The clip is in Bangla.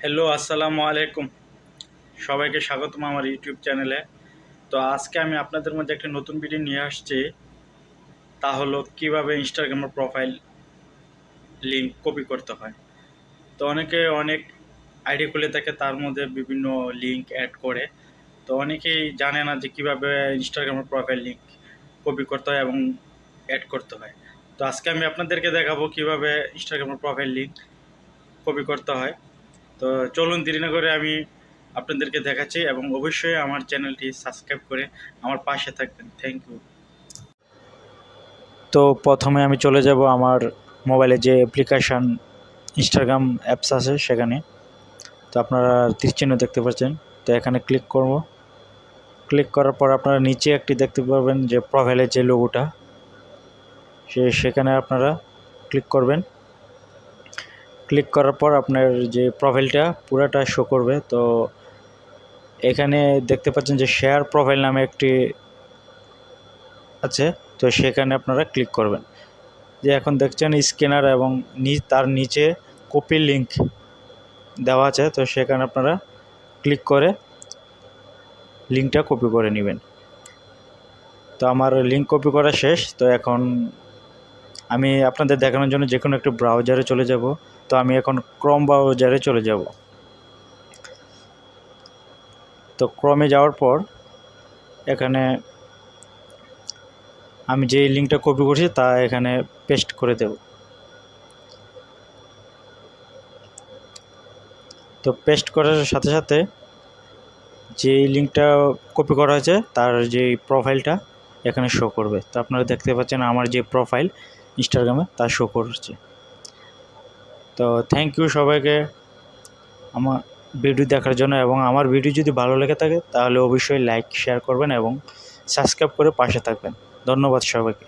হ্যালো, আসসালামু আলাইকুম। সবাইকে স্বাগতম আমার ইউটিউব চ্যানেলে। তো আজকে আমি আপনাদের মধ্যে একটা নতুন ভিডিও নিয়ে আসছি। তা হলো কীভাবে ইনস্টাগ্রামের প্রোফাইল লিঙ্ক কপি করতে হয়। তো অনেকে অনেক আইডি খুলে থাকে, তার মধ্যে বিভিন্ন লিঙ্ক অ্যাড করে। তো অনেকেই জানে না যে কীভাবে ইনস্টাগ্রামের প্রোফাইল লিঙ্ক কপি করতে হয় এবং অ্যাড করতে হয়। তো আজকে আমি আপনাদেরকে দেখাবো কীভাবে ইনস্টাগ্রামের প্রোফাইল লিঙ্ক কপি করতে হয়। তো চলুন দেরি না করে আমি আপনাদেরকে দেখাচ্ছি, এবং অবশ্যই আমার চ্যানেলটি সাবস্ক্রাইব করে আমার পাশে থাকবেন। Thank you. তো প্রথমে আমি চলে যাব আমার মোবাইলে যে অ্যাপ্লিকেশান ইনস্টাগ্রাম অ্যাপস আছে সেখানে। তো আপনারা তীরচিহ্ন দেখতে পাচ্ছেন, তো এখানে ক্লিক করব। ক্লিক করার পর আপনারা নিচে একটি দেখতে পাবেন যে প্রোফাইলের যে লোগোটা, সেখানে আপনারা ক্লিক করবেন। ক্লিক করার পর আপনার যে প্রোফাইলটা পুরাটা শো করবে। তো এখানে দেখতে পাচ্ছেন যে শেয়ার প্রোফাইল নামে একটি আছে, তো সেখানে আপনারা ক্লিক করবেন। যে এখন দেখছেন স্ক্যানার এবং তার নিচে কপি লিঙ্ক দেওয়া আছে, তো সেখানে আপনারা ক্লিক করে লিঙ্কটা কপি করে নেবেন। তো আমার লিঙ্ক কপি করা শেষ। তো এখন আমি আপনাদের দেখানোর জন্য যে কোনো একটি ব্রাউজারে চলে যাব। তো আমি এখন ক্রোম ব্রাউজারে চলে যাব। তো ক্রোমে যাওয়ার পর এখানে আমি যে লিঙ্কটা কপি করছি তা এখানে পেস্ট করে দেব। তো পেস্ট করার সাথে সাথে যে লিঙ্কটা কপি করা হয়েছে তার যে প্রোফাইলটা এখানে শো করবে। তো আপনারা দেখতে পাচ্ছেন আমার যে প্রোফাইল ইনস্টাগ্রামে তা শো করছে। তো থ্যাংক ইউ সবাইকে আমার ভিডিও দেখার জন্য, এবং আমার ভিডিও যদি ভালো লেগে থাকে তাহলে অবশ্যই লাইক শেয়ার করবেন এবং সাবস্ক্রাইব করে পাশে থাকবেন। ধন্যবাদ সবাইকে।